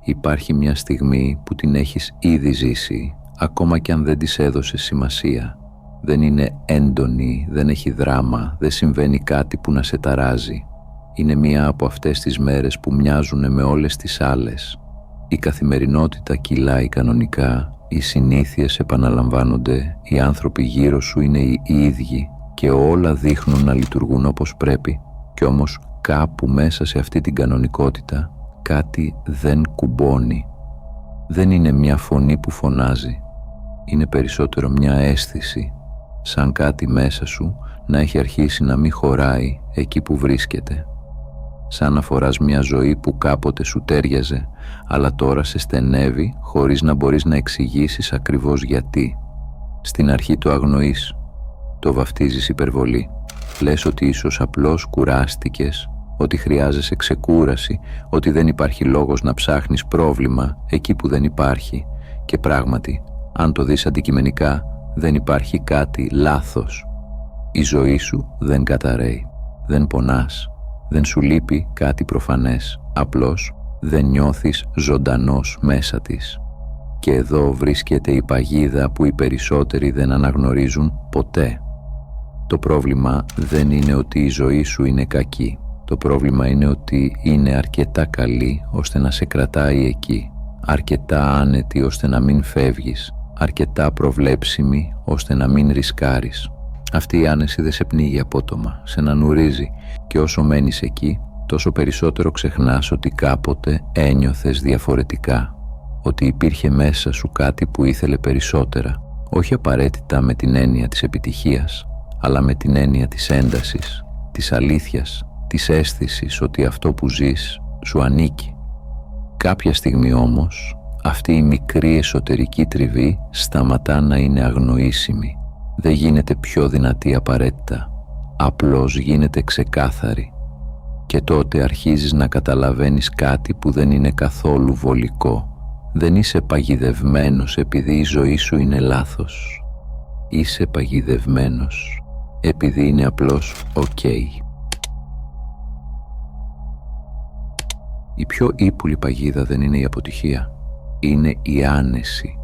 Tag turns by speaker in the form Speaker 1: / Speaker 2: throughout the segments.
Speaker 1: Υπάρχει μια στιγμή που την έχεις ήδη ζήσει, ακόμα και αν δεν της έδωσες σημασία. Δεν είναι έντονη, δεν έχει δράμα, δεν συμβαίνει κάτι που να σε ταράζει. Είναι μία από αυτές τις μέρες που μοιάζουν με όλες τις άλλες. Η καθημερινότητα κυλάει κανονικά, οι συνήθειες επαναλαμβάνονται, οι άνθρωποι γύρω σου είναι οι ίδιοι και όλα δείχνουν να λειτουργούν όπως πρέπει. Κι όμως κάπου μέσα σε αυτή την κανονικότητα κάτι δεν κουμπώνει. Δεν είναι μια φωνή που φωνάζει. Είναι περισσότερο μια αίσθηση, σαν κάτι μέσα σου να έχει αρχίσει να μην χωράει εκεί που βρίσκεται. Σαν να φοράς μια ζωή που κάποτε σου τέριαζε, αλλά τώρα σε στενεύει χωρίς να μπορείς να εξηγήσεις ακριβώς γιατί. Στην αρχή το αγνοείς, το βαφτίζεις υπερβολή. Λες ότι ίσως απλώς κουράστηκες, ότι χρειάζεσαι ξεκούραση, ότι δεν υπάρχει λόγος να ψάχνεις πρόβλημα εκεί που δεν υπάρχει. Και πράγματι, αν το δεις αντικειμενικά, δεν υπάρχει κάτι λάθος. Η ζωή σου δεν καταραίει, δεν πονάς, δεν σου λείπει κάτι προφανές, απλώς δεν νιώθεις ζωντανός μέσα της. Και εδώ βρίσκεται η παγίδα που οι περισσότεροι δεν αναγνωρίζουν ποτέ. Το πρόβλημα δεν είναι ότι η ζωή σου είναι κακή. Το πρόβλημα είναι ότι είναι αρκετά καλή ώστε να σε κρατάει εκεί, αρκετά άνετη ώστε να μην φεύγεις, αρκετά προβλέψιμη ώστε να μην ρισκάρεις. Αυτή η άνεση δεν σε πνίγει απότομα, σε νανουρίζει και όσο μένεις εκεί, τόσο περισσότερο ξεχνάς ότι κάποτε ένιωθες διαφορετικά, ότι υπήρχε μέσα σου κάτι που ήθελε περισσότερα, όχι απαραίτητα με την έννοια της επιτυχίας, αλλά με την έννοια της έντασης, της αλήθειας, της αίσθησης ότι αυτό που ζεις σου ανήκει. Κάποια στιγμή όμως, αυτή η μικρή εσωτερική τριβή σταματά να είναι αγνοήσιμη. Δεν γίνεται πιο δυνατή απαραίτητα, απλώς γίνεται ξεκάθαρη. Και τότε αρχίζεις να καταλαβαίνεις κάτι που δεν είναι καθόλου βολικό. Δεν είσαι παγιδευμένος επειδή η ζωή σου είναι λάθος. Είσαι παγιδευμένος επειδή είναι απλώς ok. Η πιο ύπουλη παγίδα δεν είναι η αποτυχία, είναι η άνεση.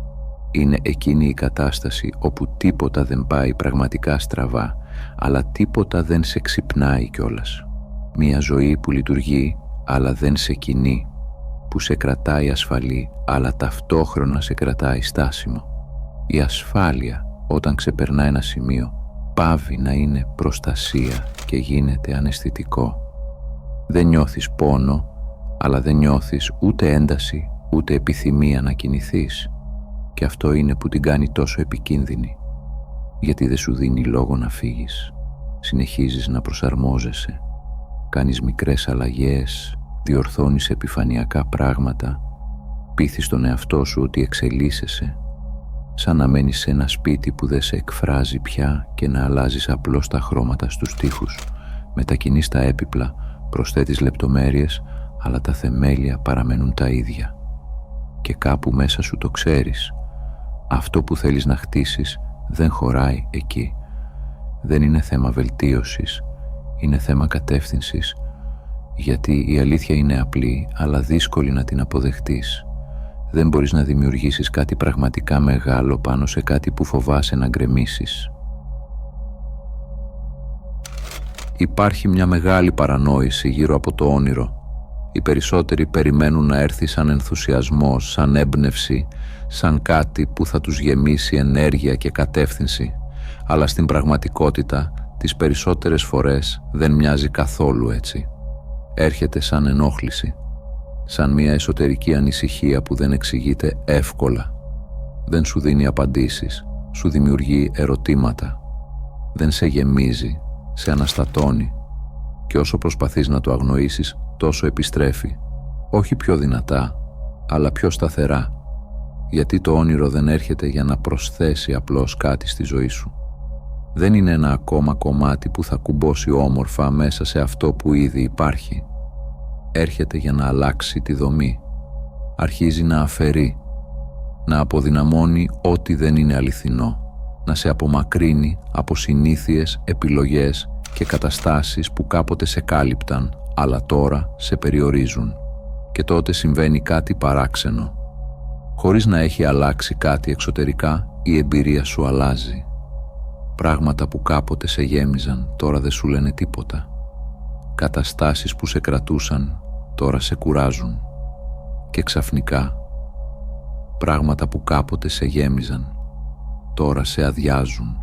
Speaker 1: Είναι εκείνη η κατάσταση όπου τίποτα δεν πάει πραγματικά στραβά, αλλά τίποτα δεν σε ξυπνάει κιόλας. Μια ζωή που λειτουργεί, αλλά δεν σε κινεί, που σε κρατάει ασφαλή, αλλά ταυτόχρονα σε κρατάει στάσιμο. Η ασφάλεια, όταν ξεπερνά ένα σημείο, πάβει να είναι προστασία και γίνεται αναισθητικό. Δεν νιώθεις πόνο, αλλά δεν νιώθεις ούτε ένταση, ούτε επιθυμία να κινηθείς. Και αυτό είναι που την κάνει τόσο επικίνδυνη, γιατί δεν σου δίνει λόγο να φύγεις. Συνεχίζεις να προσαρμόζεσαι, κάνεις μικρές αλλαγές, διορθώνεις επιφανειακά πράγματα, πείθεις τον εαυτό σου ότι εξελίσσεσαι, σαν να μένεις σε ένα σπίτι που δεν σε εκφράζει πια και να αλλάζεις απλώς τα χρώματα στους τοίχους, μετακινείς τα έπιπλα, προσθέτεις λεπτομέρειες, αλλά τα θεμέλια παραμένουν τα ίδια. Και κάπου μέσα σου το ξέρεις. Αυτό που θέλεις να χτίσεις δεν χωράει εκεί. Δεν είναι θέμα βελτίωσης, είναι θέμα κατεύθυνσης, γιατί η αλήθεια είναι απλή, αλλά δύσκολη να την αποδεχτείς. Δεν μπορείς να δημιουργήσεις κάτι πραγματικά μεγάλο πάνω σε κάτι που φοβάσαι να γκρεμίσεις. Υπάρχει μια μεγάλη παρανόηση γύρω από το όνειρο. Οι περισσότεροι περιμένουν να έρθει σαν ενθουσιασμός, σαν έμπνευση, σαν κάτι που θα τους γεμίσει ενέργεια και κατεύθυνση. Αλλά στην πραγματικότητα, τις περισσότερες φορές δεν μοιάζει καθόλου έτσι. Έρχεται σαν ενόχληση, σαν μια εσωτερική ανησυχία που δεν εξηγείται εύκολα. Δεν σου δίνει απαντήσεις, σου δημιουργεί ερωτήματα. Δεν σε γεμίζει, σε αναστατώνει. Και όσο προσπαθείς να το αγνοήσεις, τόσο επιστρέφει. Όχι πιο δυνατά, αλλά πιο σταθερά. Γιατί το όνειρο δεν έρχεται για να προσθέσει απλώς κάτι στη ζωή σου. Δεν είναι ένα ακόμα κομμάτι που θα κουμπώσει όμορφα μέσα σε αυτό που ήδη υπάρχει. Έρχεται για να αλλάξει τη δομή. Αρχίζει να αφαιρεί, να αποδυναμώνει ό,τι δεν είναι αληθινό, να σε απομακρύνει από συνήθειες, επιλογές και καταστάσεις που κάποτε σε κάλυπταν, αλλά τώρα σε περιορίζουν. Και τότε συμβαίνει κάτι παράξενο. Χωρίς να έχει αλλάξει κάτι εξωτερικά, η εμπειρία σου αλλάζει. Πράγματα που κάποτε σε γέμιζαν, τώρα δεν σου λένε τίποτα. Καταστάσεις που σε κρατούσαν, τώρα σε κουράζουν. Και ξαφνικά, πράγματα που κάποτε σε γέμιζαν, τώρα σε αδειάζουν.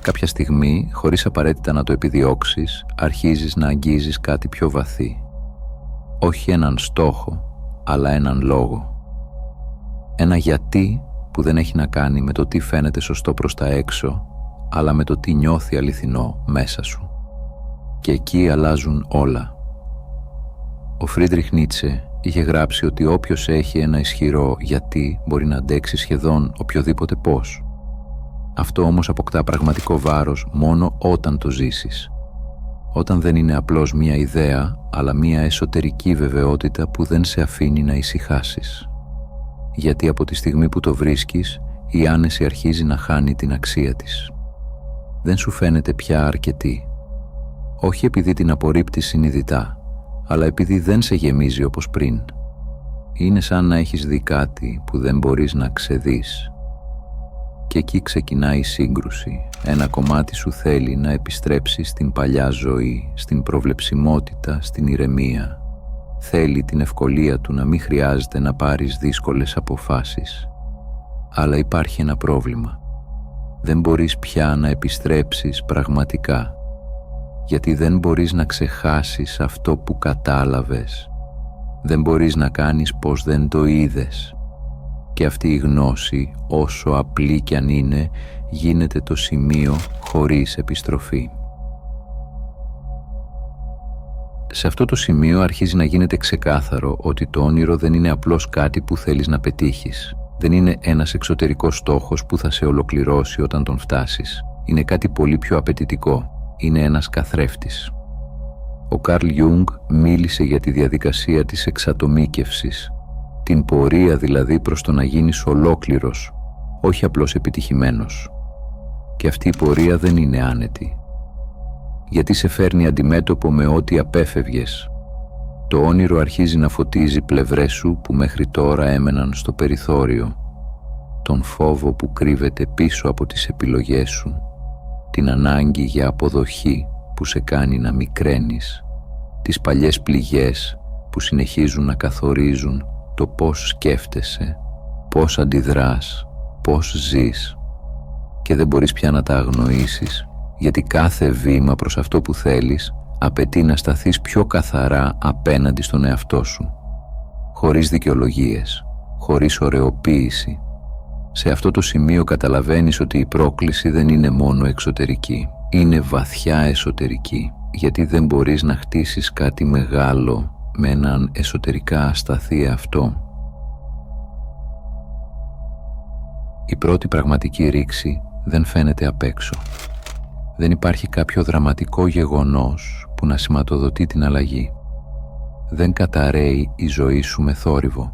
Speaker 1: Κάποια στιγμή, χωρίς απαραίτητα να το επιδιώξεις, αρχίζεις να αγγίζεις κάτι πιο βαθύ. Όχι έναν στόχο, αλλά έναν λόγο. Ένα γιατί που δεν έχει να κάνει με το τι φαίνεται σωστό προς τα έξω, αλλά με το τι νιώθει αληθινό μέσα σου. Και εκεί αλλάζουν όλα. Ο Φρίντριχ Νίτσε είχε γράψει ότι όποιος έχει ένα ισχυρό γιατί μπορεί να αντέξει σχεδόν οποιοδήποτε πώς. Αυτό όμως αποκτά πραγματικό βάρος μόνο όταν το ζήσεις. Όταν δεν είναι απλώς μία ιδέα, αλλά μία εσωτερική βεβαιότητα που δεν σε αφήνει να ησυχάσεις. Γιατί από τη στιγμή που το βρίσκεις, η άνεση αρχίζει να χάνει την αξία της. Δεν σου φαίνεται πια αρκετή. Όχι επειδή την απορρίπτεις συνειδητά, αλλά επειδή δεν σε γεμίζει όπως πριν. Είναι σαν να έχεις δει κάτι που δεν μπορείς να ξεδείς. Και εκεί ξεκινάει η σύγκρουση. Ένα κομμάτι σου θέλει να επιστρέψει στην παλιά ζωή, στην προβλεψιμότητα, στην ηρεμία. Θέλει την ευκολία του να μην χρειάζεται να πάρεις δύσκολες αποφάσεις. Αλλά υπάρχει ένα πρόβλημα. Δεν μπορείς πια να επιστρέψεις πραγματικά. Γιατί δεν μπορείς να ξεχάσεις αυτό που κατάλαβες. Δεν μπορείς να κάνεις πως δεν το είδες. Και αυτή η γνώση, όσο απλή κι αν είναι, γίνεται το σημείο χωρίς επιστροφή. Σε αυτό το σημείο αρχίζει να γίνεται ξεκάθαρο ότι το όνειρο δεν είναι απλώς κάτι που θέλεις να πετύχεις. Δεν είναι ένας εξωτερικός στόχος που θα σε ολοκληρώσει όταν τον φτάσεις. Είναι κάτι πολύ πιο απαιτητικό. Είναι ένας καθρέφτης. Ο Καρλ Γιούγκ μίλησε για τη διαδικασία της εξατομίκευσης. Την πορεία δηλαδή προς το να γίνεις ολόκληρος, όχι απλώς επιτυχημένος. Και αυτή η πορεία δεν είναι άνετη. Γιατί σε φέρνει αντιμέτωπο με ό,τι απέφευγες. Το όνειρο αρχίζει να φωτίζει πλευρές σου που μέχρι τώρα έμεναν στο περιθώριο. Τον φόβο που κρύβεται πίσω από τις επιλογές σου. Την ανάγκη για αποδοχή που σε κάνει να μικραίνεις. Τις παλιές πληγές που συνεχίζουν να καθορίζουν το πώς σκέφτεσαι, πώς αντιδράς, πώς ζεις. Και δεν μπορείς πια να τα αγνοήσεις, γιατί κάθε βήμα προς αυτό που θέλεις απαιτεί να σταθείς πιο καθαρά απέναντι στον εαυτό σου. Χωρίς δικαιολογίες, χωρίς ωρεοποίηση. Σε αυτό το σημείο καταλαβαίνεις ότι η πρόκληση δεν είναι μόνο εξωτερική, είναι βαθιά εσωτερική, γιατί δεν μπορείς να χτίσεις κάτι μεγάλο με έναν εσωτερικά ασταθή εαυτό. Η πρώτη πραγματική ρήξη δεν φαίνεται απ' έξω. Δεν υπάρχει κάποιο δραματικό γεγονός που να σηματοδοτεί την αλλαγή. Δεν καταρρέει η ζωή σου με θόρυβο.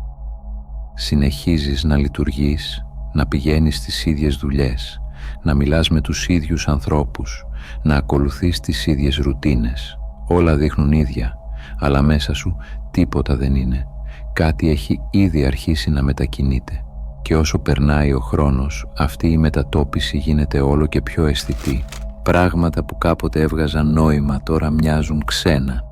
Speaker 1: Συνεχίζεις να λειτουργείς, να πηγαίνεις στις ίδιες δουλειές, να μιλάς με τους ίδιους ανθρώπους, να ακολουθείς τις ίδιες ρουτίνες. Όλα δείχνουν ίδια, αλλά μέσα σου τίποτα δεν είναι. Κάτι έχει ήδη αρχίσει να μετακινείται. Και όσο περνάει ο χρόνος, αυτή η μετατόπιση γίνεται όλο και πιο αισθητή. Πράγματα που κάποτε έβγαζαν νόημα τώρα μοιάζουν ξένα.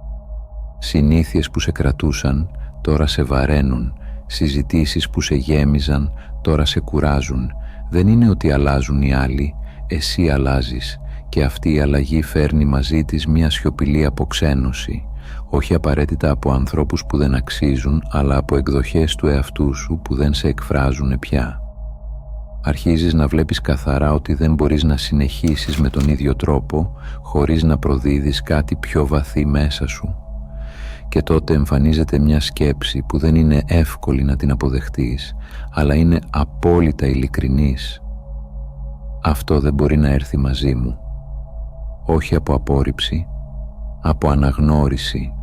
Speaker 1: Συνήθειες που σε κρατούσαν τώρα σε βαραίνουν. Συζητήσεις που σε γέμιζαν τώρα σε κουράζουν. Δεν είναι ότι αλλάζουν οι άλλοι, εσύ αλλάζεις. Και αυτή η αλλαγή φέρνει μαζί της μια σιωπηλή αποξένωση. Όχι απαραίτητα από ανθρώπους που δεν αξίζουν, αλλά από εκδοχές του εαυτού σου που δεν σε εκφράζουν πια. Αρχίζεις να βλέπεις καθαρά ότι δεν μπορείς να συνεχίσεις με τον ίδιο τρόπο, χωρίς να προδίδεις κάτι πιο βαθύ μέσα σου. Και τότε εμφανίζεται μια σκέψη που δεν είναι εύκολη να την αποδεχτείς, αλλά είναι απόλυτα ειλικρινής. Αυτό δεν μπορεί να έρθει μαζί μου. Όχι από απόρριψη, από αναγνώριση.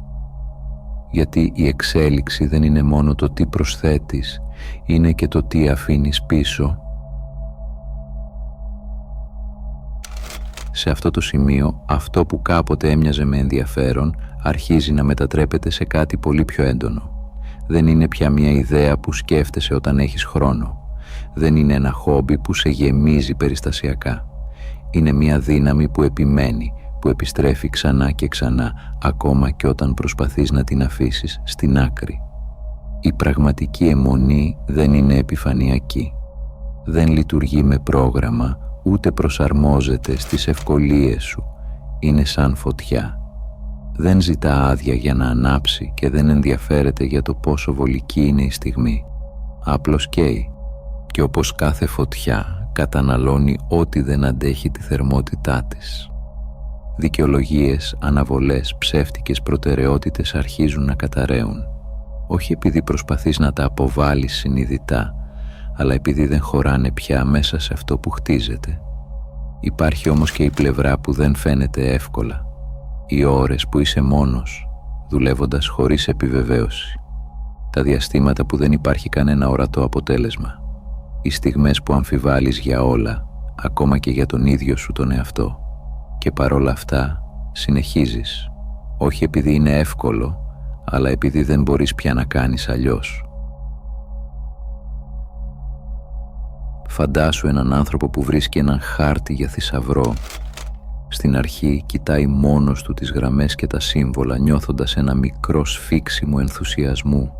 Speaker 1: Γιατί η εξέλιξη δεν είναι μόνο το τι προσθέτεις, είναι και το τι αφήνεις πίσω. Σε αυτό το σημείο, αυτό που κάποτε έμοιαζε με ενδιαφέρον αρχίζει να μετατρέπεται σε κάτι πολύ πιο έντονο. Δεν είναι πια μια ιδέα που σκέφτεσαι όταν έχεις χρόνο. Δεν είναι ένα χόμπι που σε γεμίζει περιστασιακά. Είναι μια δύναμη που επιμένει, που επιστρέφει ξανά και ξανά, ακόμα και όταν προσπαθείς να την αφήσεις στην άκρη. Η πραγματική αιμονή δεν είναι επιφανειακή. Δεν λειτουργεί με πρόγραμμα, ούτε προσαρμόζεται στις ευκολίες σου. Είναι σαν φωτιά. Δεν ζητά άδεια για να ανάψει και δεν ενδιαφέρεται για το πόσο βολική είναι η στιγμή. Απλώς καίει. Και όπως κάθε φωτιά καταναλώνει ό,τι δεν αντέχει τη θερμότητά της. Δικαιολογίες, αναβολές, ψεύτικες προτεραιότητες αρχίζουν να καταραίουν. Όχι επειδή προσπαθείς να τα αποβάλεις συνειδητά, αλλά επειδή δεν χωράνε πια μέσα σε αυτό που χτίζεται. Υπάρχει όμως και η πλευρά που δεν φαίνεται εύκολα. Οι ώρες που είσαι μόνος, δουλεύοντας χωρίς επιβεβαίωση. Τα διαστήματα που δεν υπάρχει κανένα ορατό αποτέλεσμα. Οι στιγμές που αμφιβάλλεις για όλα, ακόμα και για τον ίδιο σου τον εαυτό. Και παρόλα αυτά συνεχίζεις. Όχι επειδή είναι εύκολο, αλλά επειδή δεν μπορείς πια να κάνεις αλλιώς. Φαντάσου έναν άνθρωπο που βρίσκει έναν χάρτη για θησαυρό. Στην αρχή κοιτάει μόνος του τις γραμμές και τα σύμβολα, νιώθοντας ένα μικρό σφίξιμο ενθουσιασμού.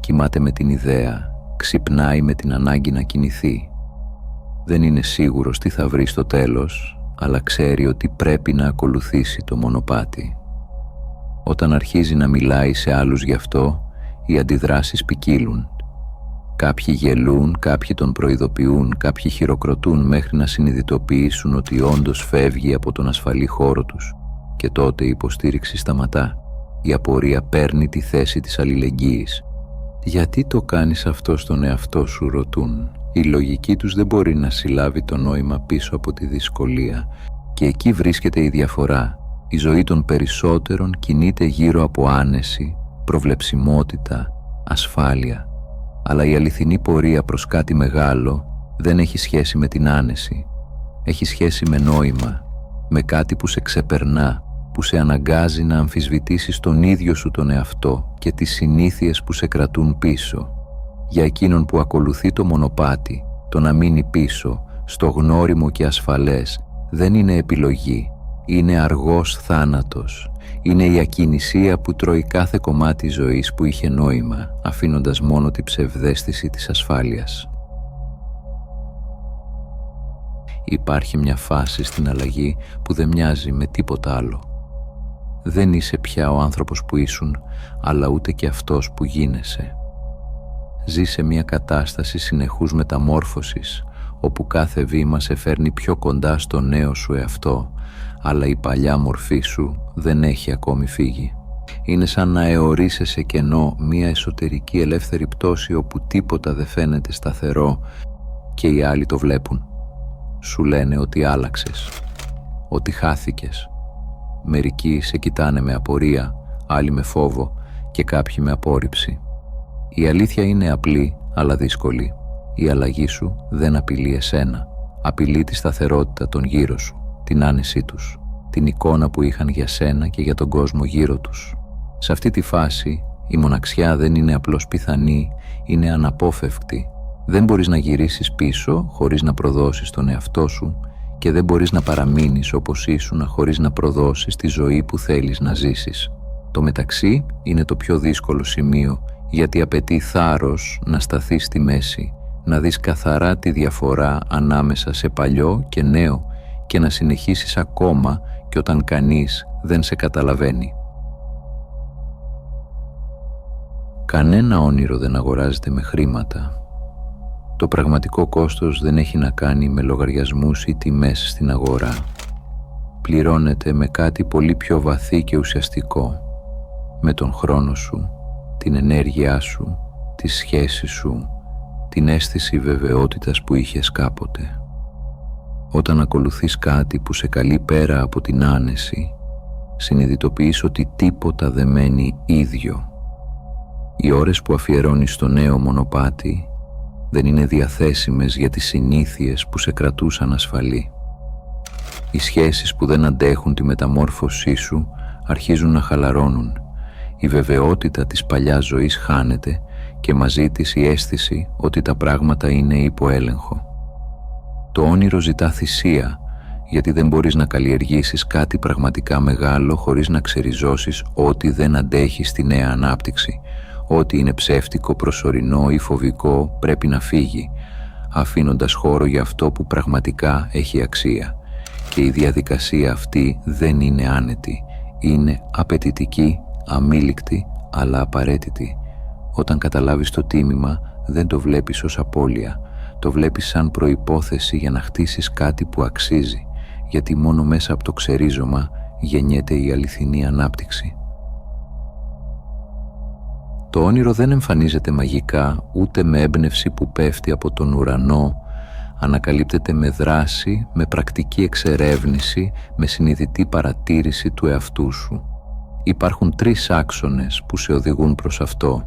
Speaker 1: Κοιμάται με την ιδέα, ξυπνάει με την ανάγκη να κινηθεί. Δεν είναι σίγουρος τι θα βρει στο τέλος, αλλά ξέρει ότι πρέπει να ακολουθήσει το μονοπάτι. Όταν αρχίζει να μιλάει σε άλλους γι' αυτό, οι αντιδράσεις ποικίλουν. Κάποιοι γελούν, κάποιοι τον προειδοποιούν, κάποιοι χειροκροτούν μέχρι να συνειδητοποιήσουν ότι όντως φεύγει από τον ασφαλή χώρο τους και τότε η υποστήριξη σταματά. Η απορία παίρνει τη θέση της αλληλεγγύης. «Γιατί το κάνεις αυτό στον εαυτό σου?» ρωτούν. Η λογική τους δεν μπορεί να συλλάβει το νόημα πίσω από τη δυσκολία και εκεί βρίσκεται η διαφορά. Η ζωή των περισσότερων κινείται γύρω από άνεση, προβλεψιμότητα, ασφάλεια. Αλλά η αληθινή πορεία προς κάτι μεγάλο δεν έχει σχέση με την άνεση. Έχει σχέση με νόημα, με κάτι που σε ξεπερνά, που σε αναγκάζει να αμφισβητήσεις τον ίδιο σου τον εαυτό και τις συνήθειες που σε κρατούν πίσω. Για εκείνον που ακολουθεί το μονοπάτι, το να μείνει πίσω, στο γνώριμο και ασφαλές, δεν είναι επιλογή, είναι αργός θάνατος. Είναι η ακινησία που τρώει κάθε κομμάτι ζωής που είχε νόημα, αφήνοντας μόνο τη ψευδαίσθηση της ασφάλειας. Υπάρχει μια φάση στην αλλαγή που δεν μοιάζει με τίποτα άλλο. Δεν είσαι πια ο άνθρωπος που ήσουν, αλλά ούτε και αυτός που γίνεσαι. Ζεις σε μια κατάσταση συνεχούς μεταμόρφωσης, όπου κάθε βήμα σε φέρνει πιο κοντά στο νέο σου εαυτό, αλλά η παλιά μορφή σου δεν έχει ακόμη φύγει. Είναι σαν να αιωρείσαι σε κενό μια εσωτερική ελεύθερη πτώση όπου τίποτα δεν φαίνεται σταθερό και οι άλλοι το βλέπουν. Σου λένε ότι άλλαξες, ότι χάθηκες. Μερικοί σε κοιτάνε με απορία, άλλοι με φόβο και κάποιοι με απόρριψη. Η αλήθεια είναι απλή αλλά δύσκολη. Η αλλαγή σου δεν απειλεί εσένα. Απειλεί τη σταθερότητα των γύρω σου, την άνεσή τους, την εικόνα που είχαν για σένα και για τον κόσμο γύρω τους. Σε αυτή τη φάση η μοναξιά δεν είναι απλώς πιθανή, είναι αναπόφευκτη. Δεν μπορείς να γυρίσεις πίσω χωρίς να προδώσεις τον εαυτό σου και δεν μπορείς να παραμείνεις όπως ήσουν χωρίς να προδώσεις τη ζωή που θέλεις να ζήσεις. Το μεταξύ είναι το πιο δύσκολο σημείο, γιατί απαιτεί θάρρος να σταθείς στη μέση, να δεις καθαρά τη διαφορά ανάμεσα σε παλιό και νέο και να συνεχίσεις ακόμα και όταν κανείς δεν σε καταλαβαίνει. Κανένα όνειρο δεν αγοράζεται με χρήματα. Το πραγματικό κόστος δεν έχει να κάνει με λογαριασμούς ή τιμές στην αγορά. Πληρώνεται με κάτι πολύ πιο βαθύ και ουσιαστικό, με τον χρόνο σου, την ενέργειά σου, τις σχέσεις σου, την αίσθηση βεβαιότητας που είχες κάποτε. Όταν ακολουθείς κάτι που σε καλεί πέρα από την άνεση, συνειδητοποιείς ότι τίποτα δεν μένει ίδιο. Οι ώρες που αφιερώνεις στο νέο μονοπάτι δεν είναι διαθέσιμες για τις συνήθειες που σε κρατούσαν ασφαλή. Οι σχέσεις που δεν αντέχουν τη μεταμόρφωσή σου αρχίζουν να χαλαρώνουν. Η βεβαιότητα της παλιάς ζωής χάνεται και μαζί της η αίσθηση ότι τα πράγματα είναι υπό έλεγχο. Το όνειρο ζητά θυσία, γιατί δεν μπορείς να καλλιεργήσεις κάτι πραγματικά μεγάλο χωρίς να ξεριζώσεις ό,τι δεν αντέχει στη νέα ανάπτυξη. Ό,τι είναι ψεύτικο, προσωρινό ή φοβικό πρέπει να φύγει, αφήνοντας χώρο για αυτό που πραγματικά έχει αξία. Και η διαδικασία αυτή δεν είναι άνετη. Είναι απαιτητική, αμήλικτη, αλλά απαραίτητη. Όταν καταλάβεις το τίμημα, δεν το βλέπεις ως απώλεια. Το βλέπεις σαν προϋπόθεση για να χτίσεις κάτι που αξίζει, γιατί μόνο μέσα από το ξερίζωμα γεννιέται η αληθινή ανάπτυξη. Το όνειρο δεν εμφανίζεται μαγικά, ούτε με έμπνευση που πέφτει από τον ουρανό. Ανακαλύπτεται με δράση, με πρακτική εξερεύνηση, με συνειδητή παρατήρηση του εαυτού σου. Υπάρχουν 3 άξονες που σε οδηγούν προς αυτό.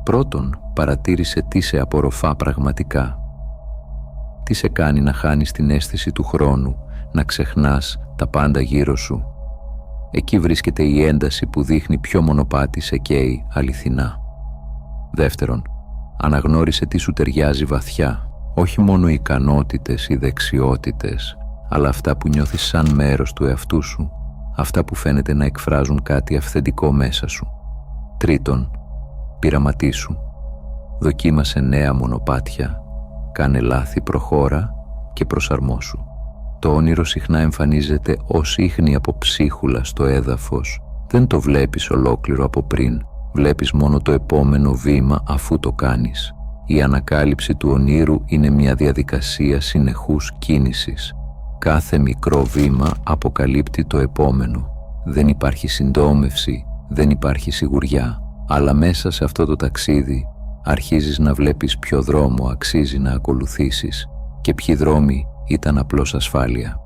Speaker 1: Πρώτον, παρατήρησε τι σε απορροφά πραγματικά. Τι σε κάνει να χάνεις την αίσθηση του χρόνου, να ξεχνάς τα πάντα γύρω σου. Εκεί βρίσκεται η ένταση που δείχνει ποιο μονοπάτι σε καίει αληθινά. Δεύτερον, αναγνώρισε τι σου ταιριάζει βαθιά. Όχι μόνο οι ικανότητες ή δεξιότητες, αλλά αυτά που νιώθεις σαν μέρος του εαυτού σου, αυτά που φαίνεται να εκφράζουν κάτι αυθεντικό μέσα σου. Τρίτον, πειραματίσου. Δοκίμασε νέα μονοπάτια, κάνε λάθη, προχώρα και προσαρμόσου. Το όνειρο συχνά εμφανίζεται ως ίχνη από ψίχουλα στο έδαφος. Δεν το βλέπεις ολόκληρο από πριν, βλέπεις μόνο το επόμενο βήμα αφού το κάνεις. Η ανακάλυψη του ονείρου είναι μια διαδικασία συνεχούς κίνησης. Κάθε μικρό βήμα αποκαλύπτει το επόμενο. Δεν υπάρχει συντόμευση, δεν υπάρχει σιγουριά, αλλά μέσα σε αυτό το ταξίδι αρχίζεις να βλέπεις ποιο δρόμο αξίζει να ακολουθήσεις και ποιοι δρόμοι ήταν απλώς ασφάλεια.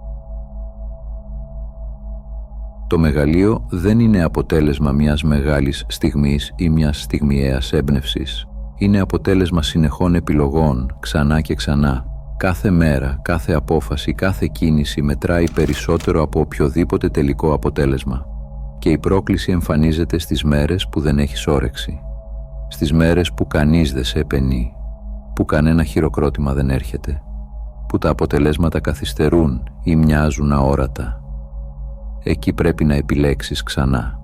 Speaker 1: Το μεγαλείο δεν είναι αποτέλεσμα μιας μεγάλης στιγμής ή μιας στιγμιαίας έμπνευσης. Είναι αποτέλεσμα συνεχών επιλογών, ξανά και ξανά. Κάθε μέρα, κάθε απόφαση, κάθε κίνηση μετράει περισσότερο από οποιοδήποτε τελικό αποτέλεσμα. Και η πρόκληση εμφανίζεται στις μέρες που δεν έχεις όρεξη. Στις μέρες που κανείς δεν σε επενεί, που κανένα χειροκρότημα δεν έρχεται, που τα αποτελέσματα καθυστερούν ή μοιάζουν αόρατα. Εκεί πρέπει να επιλέξεις ξανά,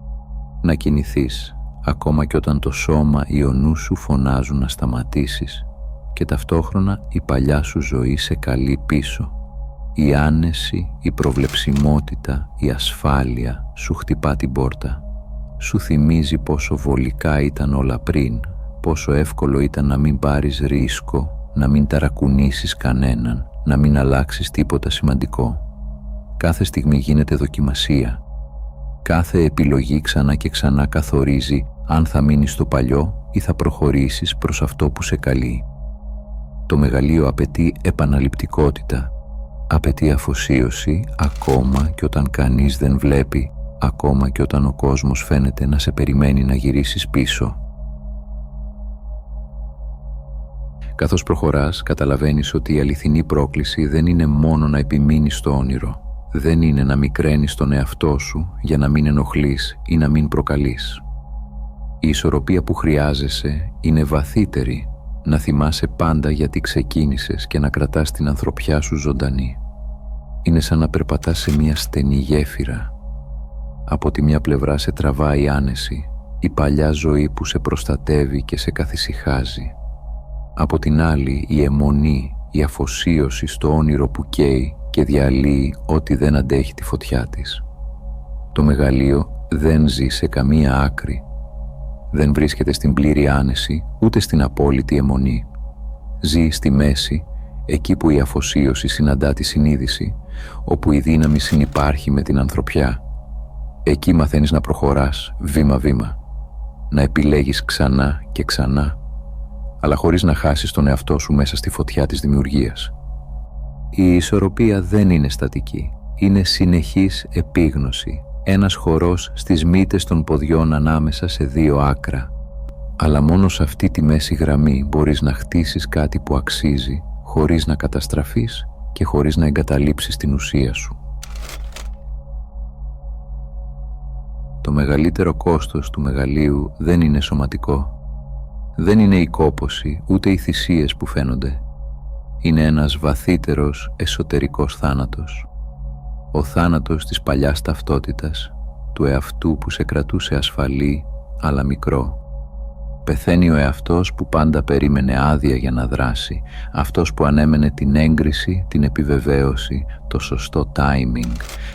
Speaker 1: να κινηθείς, ακόμα και όταν το σώμα ή ο νου σου φωνάζουν να σταματήσεις και ταυτόχρονα η παλιά σου ζωή σε καλεί πίσω. Η άνεση, η προβλεψιμότητα, η ασφάλεια σου χτυπά την πόρτα. Σου θυμίζει πόσο βολικά ήταν όλα πριν, πόσο εύκολο ήταν να μην πάρεις ρίσκο, να μην ταρακουνήσεις κανέναν, να μην αλλάξεις τίποτα σημαντικό. Κάθε στιγμή γίνεται δοκιμασία. Κάθε επιλογή ξανά και ξανά καθορίζει αν θα μείνεις στο παλιό ή θα προχωρήσεις προς αυτό που σε καλεί. Το μεγαλείο απαιτεί επαναληπτικότητα, απαιτεί αφοσίωση ακόμα και όταν κανείς δεν βλέπει, ακόμα και όταν ο κόσμος φαίνεται να σε περιμένει να γυρίσεις πίσω. Καθώς προχωράς, καταλαβαίνεις ότι η αληθινή πρόκληση δεν είναι μόνο να επιμείνεις στο όνειρο. Δεν είναι να μικραίνεις τον εαυτό σου για να μην ενοχλείς ή να μην προκαλείς. Η ισορροπία που χρειάζεσαι είναι βαθύτερη, να θυμάσαι πάντα γιατί ξεκίνησες και να κρατάς την ανθρωπιά σου ζωντανή. Είναι σαν να περπατάς σε μια στενή γέφυρα. Από τη μια πλευρά σε τραβάει η άνεση, η παλιά ζωή που σε προστατεύει και σε καθησυχάζει. Από την άλλη η αιμονή, η αφοσίωση στο όνειρο που καίει και διαλύει ό,τι δεν αντέχει τη φωτιά της. Το μεγαλείο δεν ζει σε καμία άκρη. Δεν βρίσκεται στην πλήρη άνεση, ούτε στην απόλυτη αιμονή. Ζει στη μέση, εκεί που η αφοσίωση συναντά τη συνείδηση, όπου η δύναμη συνυπάρχει με την ανθρωπιά. Εκεί μαθαίνεις να προχωράς βήμα-βήμα, να επιλέγεις ξανά και ξανά, αλλά χωρίς να χάσεις τον εαυτό σου μέσα στη φωτιά της δημιουργίας. Η ισορροπία δεν είναι στατική, είναι συνεχής επίγνωση, ένας χορός στις μύτες των ποδιών ανάμεσα σε δύο άκρα. Αλλά μόνο σε αυτή τη μέση γραμμή μπορείς να χτίσεις κάτι που αξίζει, χωρίς να καταστραφείς και χωρίς να εγκαταλείψεις την ουσία σου. το μεγαλύτερο κόστος του μεγαλείου δεν είναι σωματικό. Δεν είναι η κόπωση, ούτε οι θυσίες που φαίνονται. Είναι ένας βαθύτερος εσωτερικός θάνατος. Ο θάνατος της παλιάς ταυτότητας, του εαυτού που σε κρατούσε ασφαλή, αλλά μικρό. Πεθαίνει ο εαυτός που πάντα περίμενε άδεια για να δράσει, αυτός που ανέμενε την έγκριση, την επιβεβαίωση, το σωστό timing.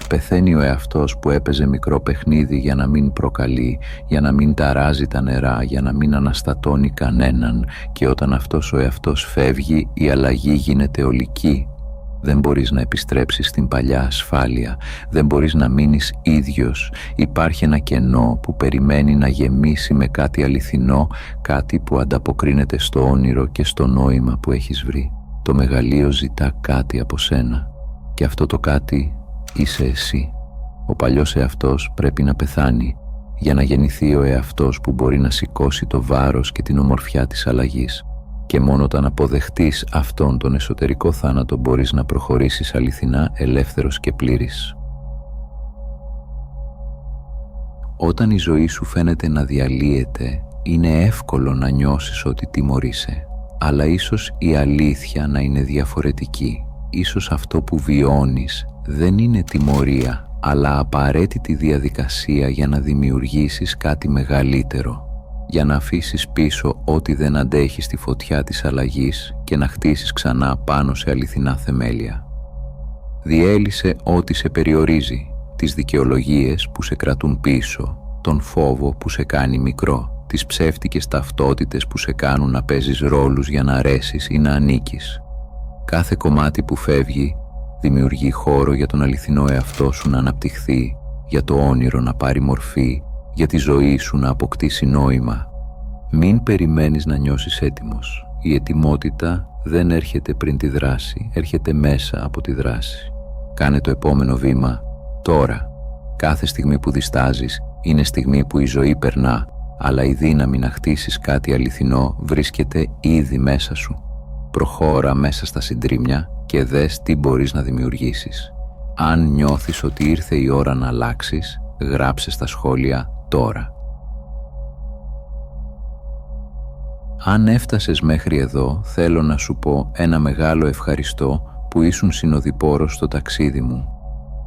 Speaker 1: Πεθαίνει ο εαυτός που έπαιζε μικρό παιχνίδι για να μην προκαλεί, για να μην ταράζει τα νερά, για να μην αναστατώνει κανέναν, και όταν αυτός ο εαυτός φεύγει, η αλλαγή γίνεται ολική. Δεν μπορείς να επιστρέψεις στην παλιά ασφάλεια, δεν μπορείς να μείνεις ίδιος. Υπάρχει ένα κενό που περιμένει να γεμίσει με κάτι αληθινό, κάτι που ανταποκρίνεται στο όνειρο και στο νόημα που έχεις βρει. Το μεγαλείο ζητά κάτι από σένα και αυτό το κάτι είσαι εσύ. Ο παλιός εαυτός πρέπει να πεθάνει για να γεννηθεί ο εαυτός που μπορεί να σηκώσει το βάρος και την ομορφιά της αλλαγής. Και μόνο όταν αποδεχτείς αυτόν τον εσωτερικό θάνατο μπορείς να προχωρήσεις αληθινά ελεύθερος και πλήρης. Όταν η ζωή σου φαίνεται να διαλύεται, είναι εύκολο να νιώσεις ότι τιμωρείσαι. Αλλά ίσως η αλήθεια να είναι διαφορετική. Ίσως αυτό που βιώνεις δεν είναι τιμωρία, αλλά απαραίτητη διαδικασία για να δημιουργήσεις κάτι μεγαλύτερο. Για να αφήσεις πίσω ό,τι δεν αντέχει στη φωτιά της αλλαγής και να χτίσεις ξανά πάνω σε αληθινά θεμέλια. Διέλυσε ό,τι σε περιορίζει, τις δικαιολογίες που σε κρατούν πίσω, τον φόβο που σε κάνει μικρό, τις ψεύτικες ταυτότητες που σε κάνουν να παίζεις ρόλους για να αρέσεις ή να ανήκεις. Κάθε κομμάτι που φεύγει δημιουργεί χώρο για τον αληθινό εαυτό σου να αναπτυχθεί, για το όνειρο να πάρει μορφή, για τη ζωή σου να αποκτήσει νόημα. Μην περιμένεις να νιώσεις έτοιμος. Η ετοιμότητα δεν έρχεται πριν τη δράση, έρχεται μέσα από τη δράση. Κάνε το επόμενο βήμα τώρα. Κάθε στιγμή που διστάζεις είναι στιγμή που η ζωή περνά, αλλά η δύναμη να χτίσεις κάτι αληθινό βρίσκεται ήδη μέσα σου. Προχώρα μέσα στα συντρίμμια και δες τι μπορείς να δημιουργήσεις. Αν νιώθεις ότι ήρθε η ώρα να αλλάξεις, γράψε στα σχόλια τώρα. Αν έφτασες μέχρι εδώ, θέλω να σου πω ένα μεγάλο ευχαριστώ που ήσουν συνοδοιπόρος στο ταξίδι μου.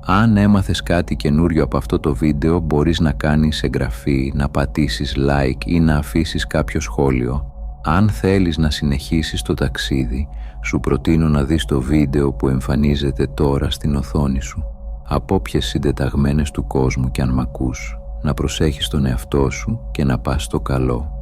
Speaker 1: Αν έμαθες κάτι καινούριο από αυτό το βίντεο, μπορείς να κάνεις εγγραφή, να πατήσεις like ή να αφήσεις κάποιο σχόλιο. Αν θέλεις να συνεχίσεις το ταξίδι, σου προτείνω να δεις το βίντεο που εμφανίζεται τώρα στην οθόνη σου. Από όποιες συντεταγμένες του κόσμου κι αν μ' ακούς, να προσέχεις τον εαυτό σου και να πας στο καλό.